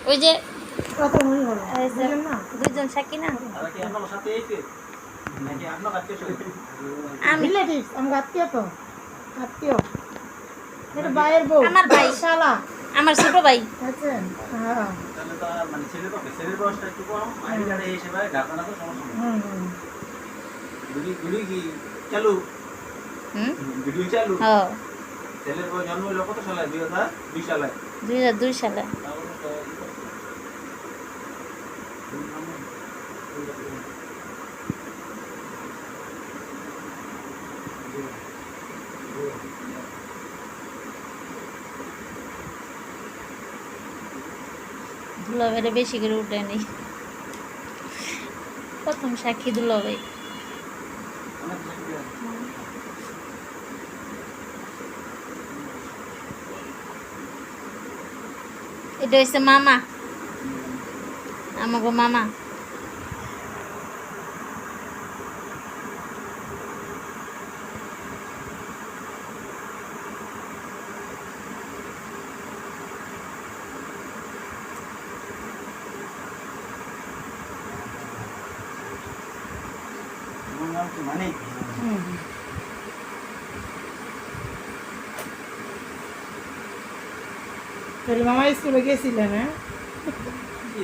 ওই যে কত মনে হলো না দুজন সাক্ষী না আমি রিলেটিভস আমি আত্মীয় তো আত্মীয় এটা ভাইয়ের বউ আমার ভাই শালা আমার ছোট ভাই আছেন হ্যাঁ তাহলে তো মানে ছেলের বয়সটা একটু কম আইডিয়াটা এই হিসেবে গার্জেন তো সমস্যা নেই ভিডিও কি চালু ভিডিও চালু হ্যাঁ ছেলের বয়স জন্ম হলো কত সালে 2002 সালে 2002 সালে দুলাভাইরে বেশি করে উঠে নেই প্রথম সাক্ষী দুলাভাই এটা হচ্ছে মামা আমাকে মামা মানে তোর মামা স্কুলে গেছিলেন হ্যাঁ কি